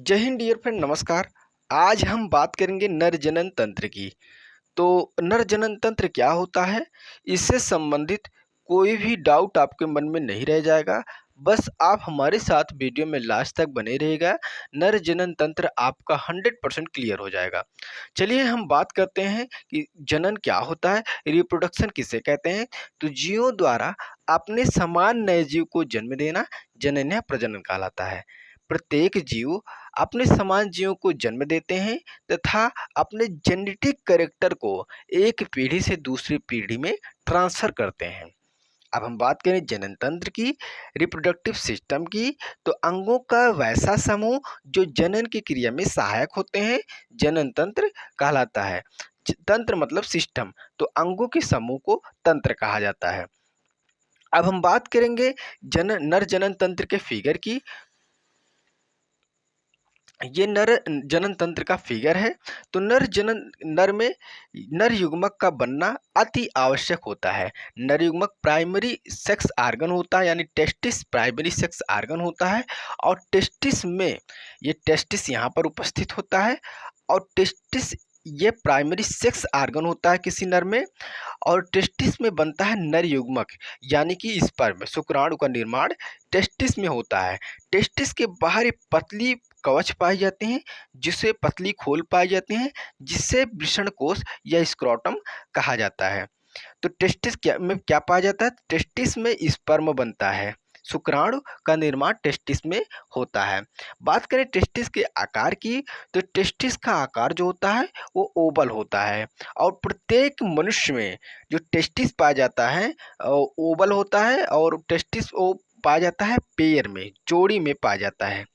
जय Hind dear friend, नमस्कार। आज हम बात करेंगे नर जनन तंत्र की। तो नर जनन तंत्र क्या होता है, इससे संबंधित कोई भी डाउट आपके मन में नहीं रह जाएगा। बस आप हमारे साथ वीडियो में लास्ट तक बने रहिएगा। नर जनन तंत्र आपका 100% क्लियर हो जाएगा। चलिए हम बात करते हैं कि जनन क्या होता है, रिप्रोडक्शन किसे कहते हैं। तो जीवों द्वारा अपने समान नए जीव को जन्म देना जनन या प्रजनन कहलाता है। प्रत्येक जीव अपने समान जीवों को जन्म देते हैं तथा अपने जेनेटिक कैरेक्टर को एक पीढ़ी से दूसरी पीढ़ी में ट्रांसफर करते हैं। अब हम बात करें जनन तंत्र की, रिप्रोडक्टिव सिस्टम की, तो अंगों का वैसा समूह जो जनन की क्रिया में सहायक होते हैं जनन तंत्र कहलाता है। तंत्र मतलब सिस्टम, तो अंगों के समूह को तंत्र कहा जाता है। अब हम बात करेंगे नर जनन तंत्र के फिगर की। ये नर जनन तंत्र का फिगर है। तो नर में नर युग्मक का बनना अति आवश्यक होता है। नर युग्मक प्राइमरी सेक्स आर्गन होता है, यानी टेस्टिस प्राइमरी सेक्स आर्गन होता है। और टेस्टिस में ये टेस्टिस यहाँ पर उपस्थित होता है। और टेस्टिस ये प्राइमरी सेक्स आर्गन होता है किसी नर में। और टेस्टिस में बनता है नर युग्मक, यानी कि स्पर्म शुक्राणु का निर्माण टेस्टिस में होता है। टेस्टिस के बाहर एक पतली कवच पाए जाते हैं, जिसे पतली खोल पाए जाते हैं, जिससे वृषणकोश या स्क्रोटम कहा जाता है। तो टेस्टिस में क्या पाया जाता है, टेस्टिस में स्पर्म बनता है। शुक्राणु का निर्माण टेस्टिस में होता है। बात करें टेस्टिस के आकार की, तो टेस्टिस का आकार जो होता है वो ओवल होता है। और प्रत्येक मनुष्य में जो टेस्टिस पाया जाता है ओवल होता है। और टेस्टिस वो पाया जाता है पेयर में, जोड़ी में पाया जाता है।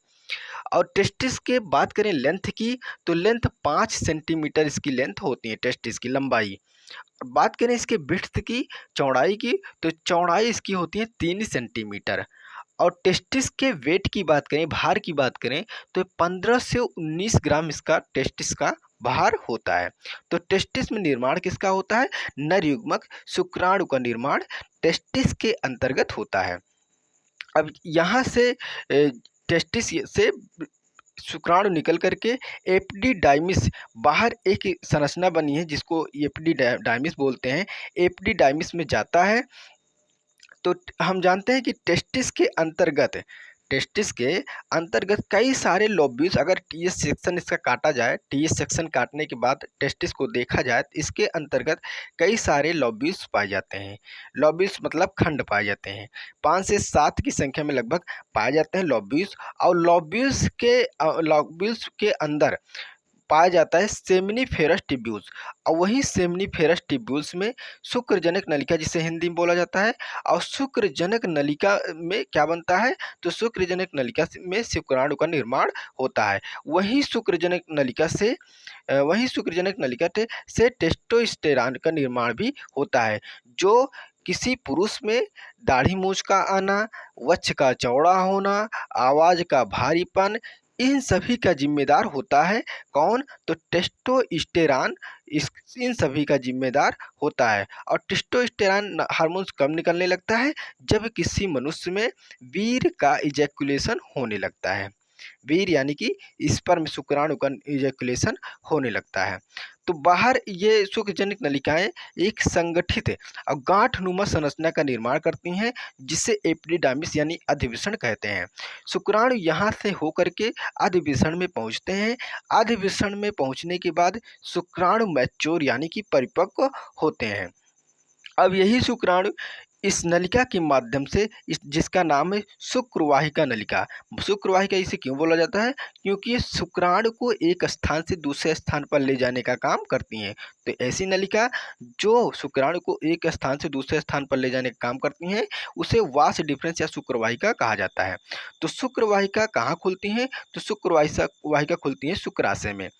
और टेस्टिस के बात करें लेंथ की, तो लेंथ 5 सेंटीमीटर इसकी लेंथ होती है, टेस्टिस की लंबाई। बात करें इसके विड्थ की, चौड़ाई की, तो चौड़ाई इसकी होती है 3 सेंटीमीटर। और टेस्टिस के वेट की बात करें, भार की बात करें, तो 15 से 19 ग्राम इसका टेस्टिस का भार होता है। तो टेस्टिस में निर्माण किसका होता है, नर युग्मक शुक्राणु का निर्माण टेस्टिस के अंतर्गत होता है। अब यहाँ से टेस्टिस से शुक्राणु निकल करके एपिडिडाइमिस बाहर एक संरचना बनी है, जिसको एपिडिडाइमिस बोलते हैं, एपिडिडाइमिस में जाता है। तो हम जानते हैं कि टेस्टिस के अंतर्गत कई सारे लोब्यूल्स, अगर टीएस सेक्शन इसका काटा जाए, टीएस सेक्शन काटने के बाद टेस्टिस को देखा जाए, तो इसके अंतर्गत कई सारे लोब्यूल्स पाए जाते हैं। लोब्यूल्स मतलब खंड पाए जाते हैं, 5 से 7 की संख्या में लगभग पाए जाते हैं लोब्यूल्स। और लोब्यूल्स के अंदर पाया जाता है सेमिनिफेरस ट्यूब्यूल्स। और वही सेमिनिफेरस ट्यूब्यूल्स में शुक्रजनक नलिका, जिसे हिंदी में बोला जाता है। और शुक्रजनक नलिका में क्या बनता है, तो शुक्रजनक नलिका में शुक्राणु का निर्माण होता है। वही शुक्रजनक नलिका से टेस्टोस्टेरॉन का निर्माण भी होता है, जो किसी पुरुष में दाढ़ी मूंछ का आना, वक्ष का चौड़ा होना, आवाज का भारीपन, इन सभी का जिम्मेदार होता है कौन, तो टेस्टोस्टेरॉन इन सभी का जिम्मेदार होता है। और टेस्टोस्टेरॉन हार्मोन्स कब निकलने लगता है, जब किसी मनुष्य में वीर्य का इजैकुलेशन होने लगता है। वीर्य यानी कि स्पर्म शुक्राणु का इजैकुलेशन होने लगता है। तो बाहर ये शुक्रजनक नलिकाएं एक संगठित और गांठनुमा संरचना का निर्माण करती हैं, जिसे एपिडिडाइमिस यानी अधिवृषण कहते हैं। शुक्राणु यहाँ से होकर के अधिवृषण में पहुँचते हैं। अधिवृषण में पहुँचने के बाद शुक्राणु मैच्योर यानी कि परिपक्व होते हैं। अब यही शुक्राणु इस नलिका के माध्यम से जिसका नाम है शुक्रवाहिका नलिका। शुक्रवाहिका इसे क्यों बोला जाता है, क्योंकि ये शुक्राणु को एक स्थान से दूसरे स्थान पर ले जाने का काम करती हैं। तो ऐसी नलिका जो शुक्राणु को एक स्थान से दूसरे स्थान पर ले जाने का काम करती हैं, उसे वास डिफरेंस या शुक्रवाहिका कहा जाता है। तो शुक्रवाहिका कहाँ खुलती हैं, तो शुक्रवाहिका खुलती है शुक्राशय में।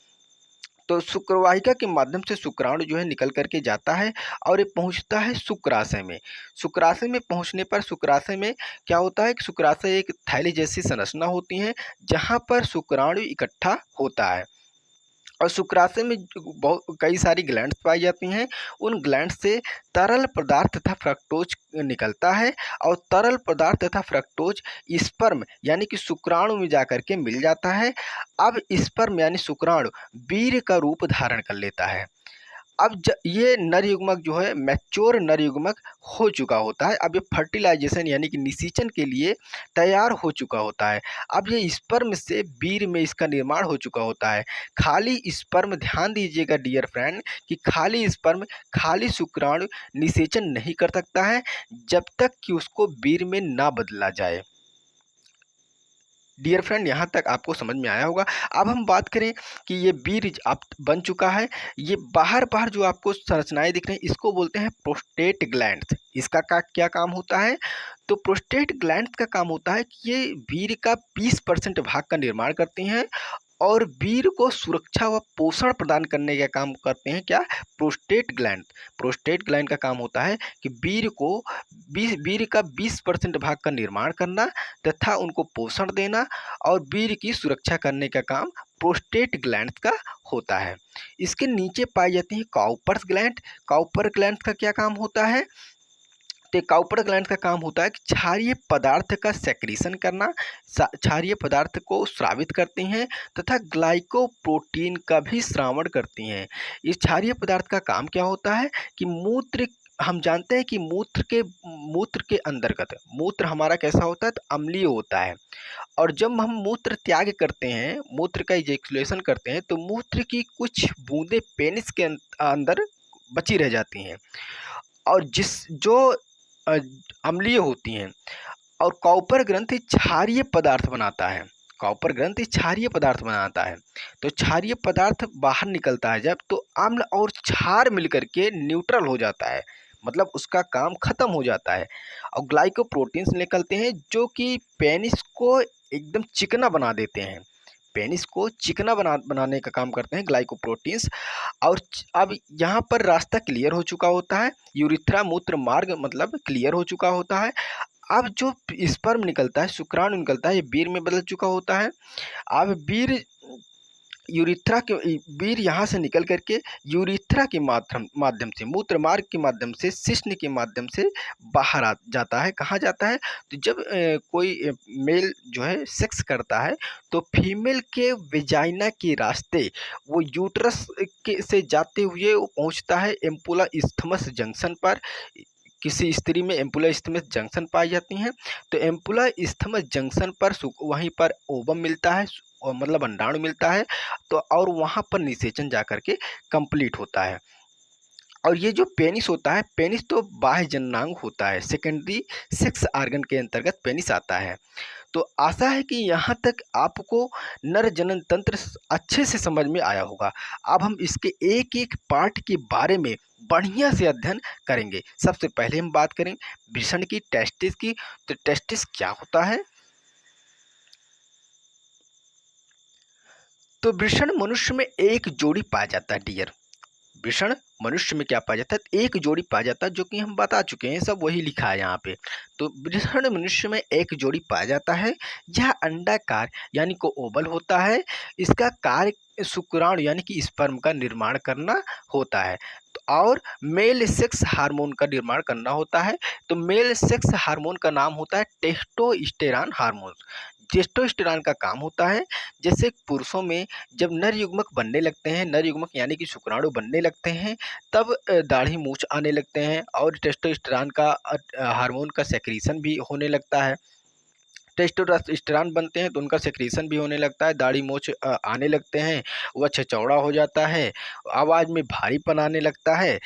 तो शुक्रवाहिका के माध्यम से शुक्राणु जो है निकल करके जाता है और ये पहुंचता है शुक्राशय में। शुक्राशय में पहुंचने पर शुक्राशय में क्या होता है कि शुक्राशय एक थैली जैसी संरचना होती है, जहां पर शुक्राणु इकट्ठा होता है। और शुक्राशय में बहुत कई सारी ग्लैंड्स पाई जाती हैं। उन ग्लैंड से तरल पदार्थ तथा फ्रक्टोज निकलता है और तरल पदार्थ तथा फ्रक्टोज स्पर्म यानी कि शुक्राणु में जाकर के मिल जाता है। अब स्पर्म यानी शुक्राणु वीर्य का रूप धारण कर लेता है। अब ये नर युग्मक जो है मैच्योर नर युग्मक हो चुका होता है। अब ये फर्टिलाइजेशन यानी कि निषेचन के लिए तैयार हो चुका होता है। अब ये स्पर्म से वीर्य में इसका निर्माण हो चुका होता है। खाली स्पर्म, ध्यान दीजिएगा डियर फ्रेंड, कि खाली स्पर्म, खाली शुक्राणु निषेचन नहीं कर सकता है जब तक कि उसको वीर्य में ना बदला जाए। डियर फ्रेंड, यहाँ तक आपको समझ में आया होगा। अब हम बात करें कि ये बीज आप बन चुका है, ये बाहर बाहर जो आपको संरचनाएं दिख रही हैं इसको बोलते हैं प्रोस्टेट ग्लैंड्स। इसका क्या काम होता है? तो प्रोस्टेट ग्लैंड्स का काम होता है कि ये वीर्य का 20% भाग का निर्माण करती हैं और वीर्य को सुरक्षा व पोषण प्रदान करने का काम करते हैं। क्या? Prostate gland. प्रोस्टेट ग्लैंड का काम होता है कि वीर्य का 20% भाग का निर्माण करना तथा उनको पोषण देना और वीर्य की सुरक्षा करने का काम प्रोस्टेट ग्लैंड का होता है। इसके नीचे पाई जाती है काउपर्स ग्लैंड। काउपर ग्लैंड का क्या काम होता है? तो काउपर ग्लैंड का काम होता है कि क्षारीय पदार्थ का सेक्रीशन करना, क्षारीय पदार्थ को स्रावित करती हैं तथा ग्लाइकोप्रोटीन का भी स्रावण करती हैं। इस क्षारीय पदार्थ का काम क्या होता है कि मूत्र, हम जानते हैं कि मूत्र के अंतर्गत मूत्र हमारा कैसा होता है? तो अम्लीय होता है। और जब हम मूत्र त्याग करते हैं, मूत्र का इजैक्युलेशन करते हैं, तो मूत्र की कुछ बूंदें पेनिस के अंदर बची रह जाती हैं और जो अम्लीय होती हैं। और कॉपर ग्रंथि क्षारीय पदार्थ बनाता है। कॉपर ग्रंथि क्षारीय पदार्थ बनाता है। तो क्षारीय पदार्थ बाहर निकलता है जब, तो अम्ल और क्षार मिलकर के न्यूट्रल हो जाता है, मतलब उसका काम खत्म हो जाता है और ग्लाइकोप्रोटीन्स निकलते हैं जो कि पेनिस को एकदम चिकना बना देते हैं। पेनिस को चिकना बनाने का काम करते हैं ग्लाइकोप्रोटीन्स। और अब यहाँ पर रास्ता क्लियर हो चुका होता है, यूरिथ्रा मूत्र मार्ग मतलब क्लियर हो चुका होता है। अब जो स्पर्म निकलता है, शुक्राणु निकलता है, ये वीर्य में बदल चुका होता है। अब वीर्य यहाँ से निकल करके यूरिथ्रा के माध्यम से, मूत्र मार्ग के माध्यम से, शिश्न के माध्यम से बाहर आ जाता है। कहाँ जाता है? तो जब कोई मेल जो है सेक्स करता है तो फीमेल के वेजाइना के रास्ते वो यूट्रस से जाते हुए वो पहुँचता है एम्पुला इस्थमस जंक्शन पर। किसी स्त्री में एम्पुला इस्थमस जंक्शन पाई जाती हैं, तो एम्पुला इस्थमस जंक्शन पर वहीं पर ओवम मिलता है, मतलब अंडाणु मिलता है। तो और वहाँ पर निषेचन जाकर के कंप्लीट होता है। और ये जो पेनिस होता है, पेनिस तो बाह्य जननांग होता है, सेकेंडरी सेक्स आर्गन के अंतर्गत पेनिस आता है। तो आशा है कि यहाँ तक आपको नर जनन तंत्र अच्छे से समझ में आया होगा। अब हम इसके एक एक पार्ट के बारे में बढ़िया से अध्ययन करेंगे। सबसे पहले हम बात करें वृषण की, टेस्टिस की। तो टेस्टिस क्या होता है? तो वृषण मनुष्य में एक जोड़ी पाया जाता है डियर। वृषण मनुष्य में क्या पाया जाता है? एक जोड़ी पाया जाता है, जो कि हम बता चुके हैं, सब वही लिखा है यहाँ पे। तो वृषण मनुष्य में एक जोड़ी पाया जाता है। यह अंडाकार यानी को ओवल होता है। इसका कार्य शुक्राणु यानी कि स्पर्म का निर्माण करना होता है। तो और मेल सेक्स हार्मोन का निर्माण करना होता है। तो मेल सेक्स हार्मोन का नाम होता है टेस्टोस्टेरॉन हार्मोन। टेस्टोस्टेरॉन का काम होता है, जैसे पुरुषों में जब नर युग्मक बनने लगते हैं, नर युग्मक यानी कि शुक्राणु बनने लगते हैं, तब दाढ़ी मूंछ आने लगते हैं और टेस्टोस्टेरॉन का हार्मोन का सेक्रीशन भी होने लगता है। टेस्टोस्टेरॉन बनते हैं तो उनका सेक्रीशन भी होने लगता है, दाढ़ी मूंछ आने लगते हैं, वह चौड़ा हो जाता है, आवाज़ में भारीपन आने लगता है।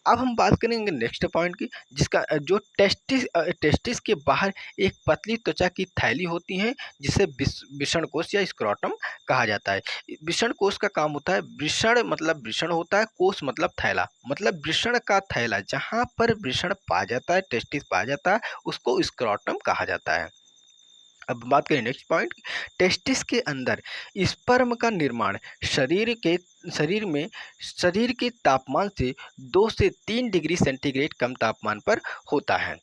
अब हम बात करेंगे नेक्स्ट पॉइंट की, जिसका जो टेस्टिस के बाहर एक पतली त्वचा की थैली होती है, जिसे वृषण कोश या स्क्रोटम कहा जाता है। वृषण कोश का काम होता है, वृषण मतलब वृषण होता है, कोश मतलब थैला, मतलब वृषण का थैला, जहाँ पर वृषण पाया जाता है, टेस्टिस पाया जाता है, उसको स्क्रोटम कहा जाता है। अब बात करें नेक्स्ट पॉइंट, टेस्टिस के अंदर स्पर्म का निर्माण शरीर के तापमान से 2 से 3 डिग्री सेंटीग्रेड कम तापमान पर होता है।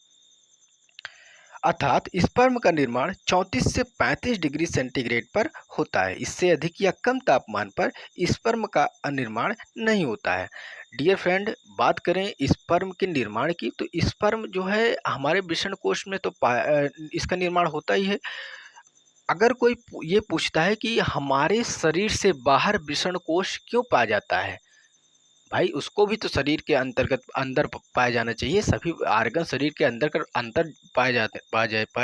अर्थात स्पर्म का निर्माण 34 से 35 डिग्री सेंटीग्रेड पर होता है। इससे अधिक या कम तापमान पर स्पर्म का निर्माण नहीं होता है। डियर फ्रेंड, बात करें स्पर्म के निर्माण की, तो स्पर्म जो है हमारे वृषण कोश में तो इसका निर्माण होता ही है। अगर कोई ये पूछता है कि हमारे शरीर से बाहर वृषण कोश क्यों पाया जाता है, भाई उसको भी तो शरीर के अंतर्गत अंदर पाया जाना चाहिए। सभी आर्गन शरीर के अंदर कर अंदर पाए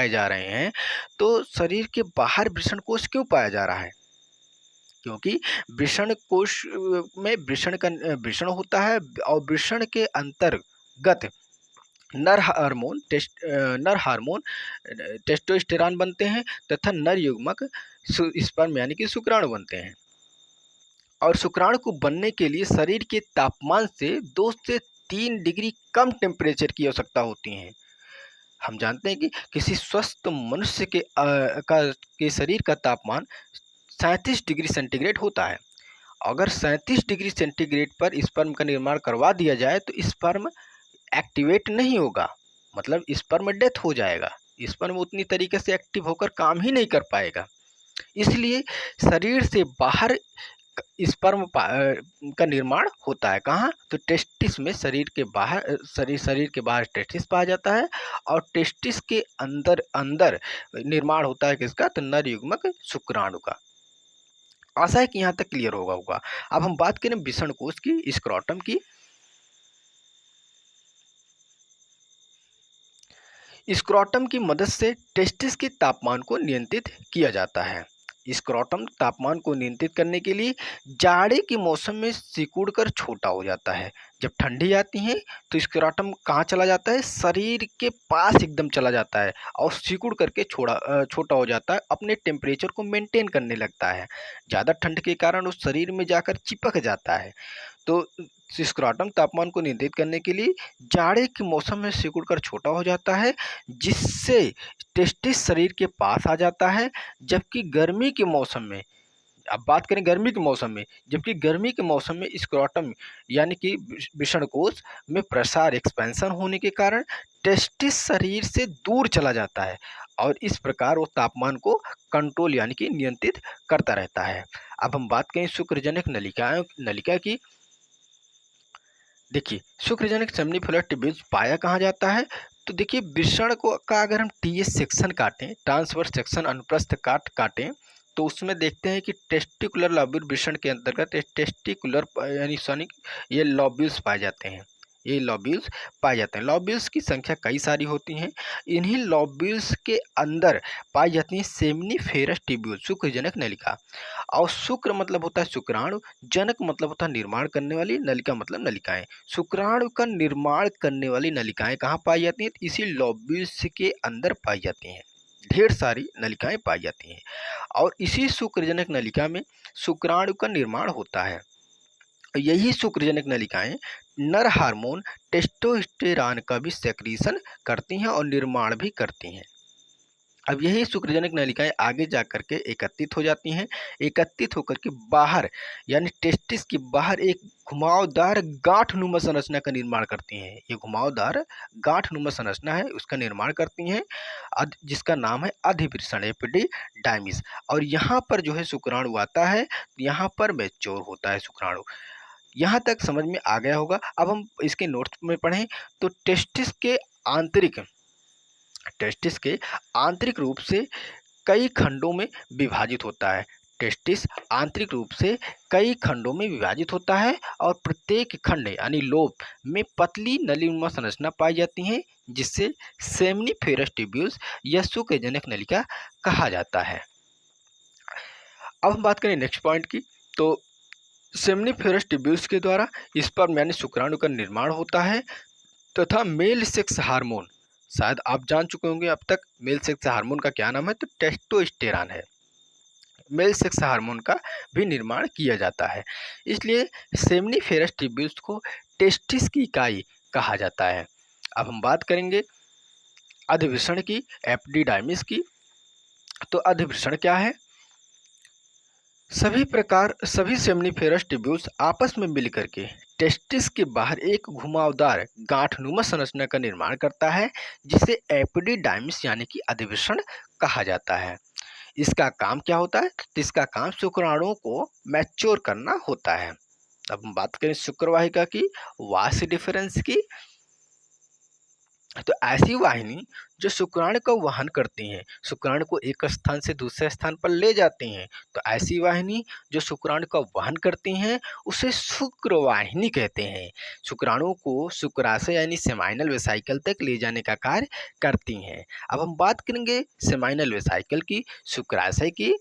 जा रहे हैं, तो शरीर के बाहर वृषण कोश क्यों पाया जा रहा है? क्योंकि वृषण कोश में वृषण होता है, और वृषण के अंतर्गत नर हार्मोन टेस्टोस्टेरॉन बनते हैं, तथा नर युग्मक स्पर्म यानी कि शुक्राणु बनते हैं। और शुक्राणु को बनने के लिए शरीर के तापमान से 2 से 3 डिग्री कम टेम्परेचर की आवश्यकता होती है। हम जानते हैं कि किसी स्वस्थ मनुष्य के शरीर का तापमान 37 डिग्री सेंटीग्रेड होता है। अगर 37 डिग्री सेंटीग्रेड पर स्पर्म का निर्माण करवा दिया जाए तो स्पर्म एक्टिवेट नहीं होगा, मतलब स्पर्म डेथ हो जाएगा। स्पर्म उतनी तरीके से एक्टिव होकर काम ही नहीं कर पाएगा। इसलिए शरीर से बाहर स्पर्म का निर्माण होता है। कहाँ? तो टेस्टिस में, शरीर के बाहर टेस्टिस पाया जाता है, और टेस्टिस के अंदर अंदर निर्माण होता है किसका? तो नर युग्मक शुक्राणु का। आशा है कि यहाँ तक क्लियर होगा। अब हम बात करें वृषण कोश की, स्क्रोटम की। स्क्रोटम की मदद से टेस्टिस के तापमान को नियंत्रित किया जाता है। स्क्रोटम तापमान को नियंत्रित करने के लिए जाड़े के मौसम में सिकुड़कर छोटा हो जाता है। जब ठंडी आती है तो स्क्रोटम कहाँ चला जाता है? शरीर के पास एकदम चला जाता है, और सिकुड़ करके छोटा हो जाता है, अपने टेम्परेचर को मेंटेन करने लगता है। ज़्यादा ठंड के कारण उस शरीर में जाकर चिपक जाता है। तो स्क्रोटम तापमान को नियंत्रित करने के लिए जाड़े के मौसम में सिकुड़कर छोटा हो जाता है, जिससे टेस्टिस शरीर के पास आ जाता है। जबकि गर्मी के मौसम में, अब बात करें गर्मी के मौसम में, जबकि गर्मी के मौसम में स्क्रोटम यानी कि वृषणकोश में प्रसार एक्सपेंशन होने के कारण टेस्टिस शरीर से दूर चला जाता है, और इस प्रकार वो तापमान को कंट्रोल यानी कि नियंत्रित करता रहता है। अब हम बात करें शुक्रजनक नलिका की। देखिए, शुक्रजनक सेमिनिफेरस ट्यूब्यूल्स पाया कहाँ जाता है? तो देखिए, वृषण को का अगर हम टीएस सेक्शन काटें, ट्रांसवर्स सेक्शन अनुप्रस्थ काटें, तो उसमें देखते हैं कि टेस्टिकुलर लॉब्यूल वृषण के अंतर्गत टेस्टिकुलर यानी सॉरी ये लॉब्यूल्स पाए जाते हैं। लॉब्यूल्स की संख्या कई सारी होती हैं। इन्हीं लॉब्यूल्स के अंदर पाई जाती हैं सेमिनिफेरस ट्यूब्यूल, शुक्रजनक नलिका। और शुक्र मतलब होता है शुक्राणु, जनक मतलब होता है निर्माण करने वाली, नलिका मतलब नलिकाएं। शुक्राणु का निर्माण करने वाली नलिकाएं कहाँ पाई जाती हैं? इसी लॉब्यूल्स के अंदर पाई जाती हैं। ढेर सारी नलिकाएं पाई जाती हैं, और इसी शुक्रजनक नलिका में शुक्राणु का निर्माण होता है। यही शुक्रजनक नलिकाएं नर हार्मोन टेस्टोस्टेरॉन का भी सेक्रीशन करती हैं और निर्माण भी करती हैं। अब यही शुक्रजनक नलिकाएं आगे जा करके एकत्रित हो जाती हैं। एकत्रित होकर के बाहर यानी टेस्टिस के बाहर एक घुमावदार गांठनुमा संरचना का निर्माण करती हैं। ये घुमावदार गांठनुमा संरचना है, उसका निर्माण करती हैं, जिसका नाम है अधिवृषण एपिडिडाइमिस। और यहाँ पर जो है शुक्राणु आता है, यहाँ पर मैच्योर होता है शुक्राणु। यहाँ तक समझ में आ गया होगा। अब हम इसके नोट्स में पढ़ें तो टेस्टिस के आंतरिक रूप से कई खंडों में विभाजित होता है। टेस्टिस आंतरिक रूप से कई खंडों में विभाजित होता है, और प्रत्येक खंड यानी लोब में पतली नलीनुमा संरचना पाई जाती है, जिससे सेमिनिफेरस ट्यूब्यूल्स या शुक्रजनक नलिका कहा जाता है। अब हम बात करें नेक्स्ट पॉइंट की, तो सेमिनिफेरस ट्यूब्यूल्स के द्वारा स्पर्म यानी शुक्राणु का निर्माण होता है, तथा मेल सेक्स हार्मोन, शायद आप जान चुके होंगे अब तक मेल सेक्स हार्मोन का क्या नाम है, तो टेस्टोस्टेरॉन है। मेल सेक्स हार्मोन का भी निर्माण किया जाता है। इसलिए सेमिनिफेरस ट्यूब्यूल्स को टेस्टिस की इकाई कहा जाता है। अब हम बात करेंगे अधिवृषण की, एपिडिडाइमिस की। तो अधिवृषण क्या है? सभी सेमनीफेरस ट्यूब्यूल्स आपस में मिलकर के टेस्टिस के बाहर एक घुमावदार गांठनुमा संरचना का निर्माण करता है, जिसे एपिडिडाइमिस यानी कि अधिवेशन कहा जाता है। इसका काम क्या होता है? तो इसका काम शुक्राणुओं को मैच्योर करना होता है। अब हम बात करें शुक्रवाहिका की वास डिफरेंस की, तो ऐसी वाहिनी जो शुक्राणु को वहन करती हैं, शुक्राणु को एक स्थान से दूसरे स्थान पर ले जाती हैं, तो ऐसी वाहिनी जो शुक्राणु का वहन करती हैं उसे शुक्रवाहिनी कहते हैं। शुक्राणुओं को शुक्राशय यानी सेमाइनल वेसाइकल तक ले जाने का कार्य करती हैं। अब हम बात करेंगे सेमाइनल वेसाइकल की, शुक्राशय की।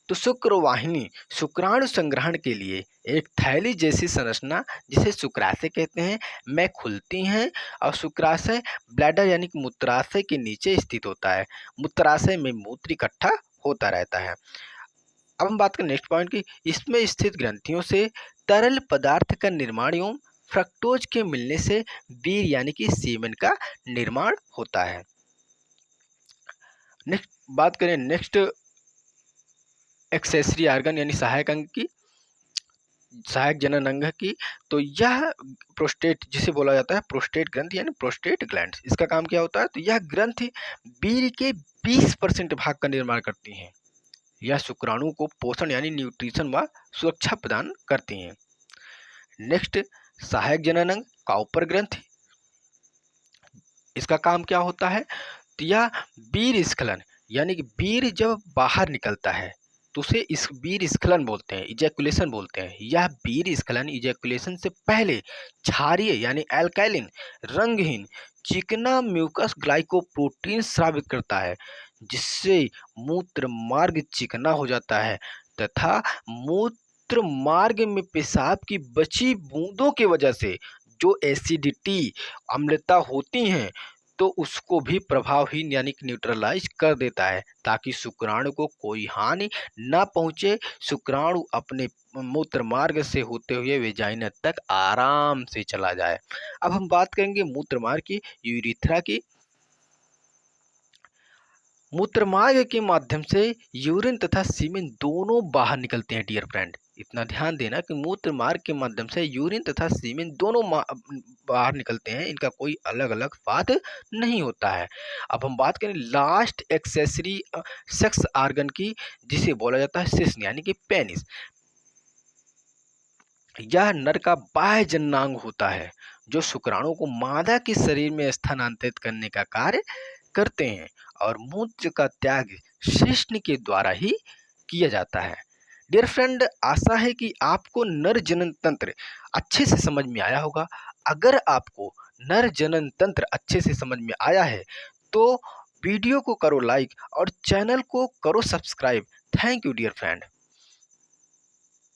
तो शुक्रवाहिनी शुक्राणु संग्रहण के लिए एक थैली जैसी संरचना, जिसे शुक्राशय कहते हैं, में खुलती हैं और शुक्राशय ब्लैडर यानी कि मूत्राशय के नीचे स्थित होता है। मूत्राशय में मूत्र इकट्ठा होता रहता है। अब हम बात करें नेक्स्ट पॉइंट की, इसमें स्थित ग्रंथियों से तरल पदार्थ का निर्माण एवं फ्रक्टोज के मिलने से वीर्य यानी कि सीमेन का निर्माण होता है। नेक्स्ट बात करें नेक्स्ट एक्सेसरी आर्गन यानी सहायक अंग की, सहायक जनन अंग की। तो यह प्रोस्टेट जिसे बोला जाता है प्रोस्टेट ग्रंथि यानी प्रोस्टेट ग्लैंड, इसका काम क्या होता है? तो यह ग्रंथि वीर्य के 20% भाग का निर्माण करती हैं। यह शुक्राणु को पोषण यानी न्यूट्रिशन व सुरक्षा प्रदान करती हैं। नेक्स्ट सहायक जनन अंग काउपर ग्रंथि, इसका काम क्या होता है? तो यह वीर्य स्खलन यानी कि वीर्य जब बाहर निकलता है तो उसे इस वीर्य स्खलन बोलते हैं, इजैकुलेशन बोलते हैं। यह वीर्य स्खलन इजैकुलेशन से पहले क्षारीय यानी एल्काइलिन रंगहीन चिकना म्यूकस ग्लाइकोप्रोटीन स्रावित करता है, जिससे मूत्र मार्ग चिकना हो जाता है तथा मूत्र मार्ग में पेशाब की बची बूंदों की वजह से जो एसिडिटी अम्लता होती हैं तो उसको भी प्रभावहीन यानी कि न्यूट्रलाइज कर देता है, ताकि शुक्राणु को कोई हानि न पहुंचे। शुक्राणु अपने मूत्र मार्ग से होते हुए वेजाइना तक आराम से चला जाए। अब हम बात करेंगे मूत्र मार्ग की, यूरिथ्रा की। मूत्रमार्ग के माध्यम से यूरिन तथा सीमेन दोनों बाहर निकलते हैं डियर फ्रेंड। इतना ध्यान देना कि मूत्र मार्ग के माध्यम से यूरिन तथा सीमेन दोनों बाहर निकलते हैं, इनका कोई अलग अलग पाथ नहीं होता है। अब हम बात करें लास्ट एक्सेसरी सेक्स आर्गन की, जिसे बोला जाता है सिस्न यानी कि पेनिस। यह नर का बाह्य जननांग होता है, जो शुक्राणु को मादा के शरीर में स्थानांतरित करने का कार्य करते हैं और मूत्र का त्याग शिश्न के द्वारा ही किया जाता है। डियर फ्रेंड, आशा है कि आपको नर जनन तंत्र अच्छे से समझ में आया होगा। अगर आपको नर जनन तंत्र अच्छे से समझ में आया है तो वीडियो को करो लाइक और चैनल को करो subscribe. Thank you dear friend.